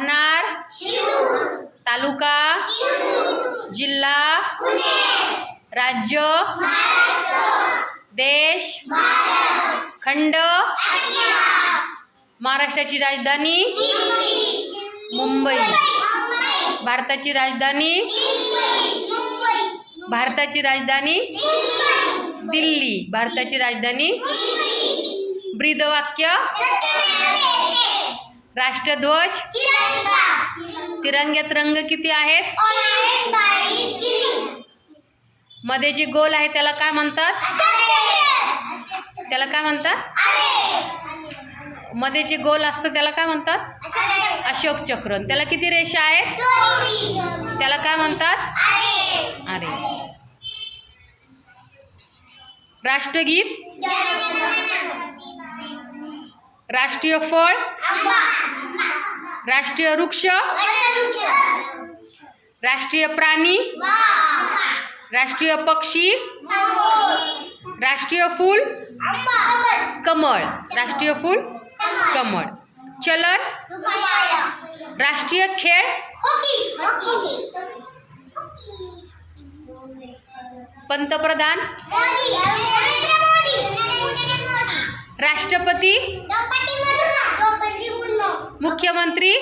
राहणार तालुका जिल्हा राज्य देश खंड महाराष्ट्राची राजधानी मुंबई भारताची राजधानी दिल्ली भारताची राजधानी ब्रीदवाक्य राष्ट्रध्वज तिरंग्यात रंग किती आहेत मध्ये जे गोल आहे त्याला काय म्हणतात मध्ये जे गोल असतं त्याला काय म्हणतात अशोक चक्र त्याला किती रेषा आहेत त्याला काय म्हणतात अरे राष्ट्रगीत राष्ट्रीय फळ राष्ट्रीय वृक्ष राष्ट्रीय प्राणी राष्ट्रीय पक्षी राष्ट्रीय फूल कमळ राष्ट्रीय फूल कमळ चलन राष्ट्रीय खेळ पंतप्रधान राष्ट्रपती मुख्यमंत्री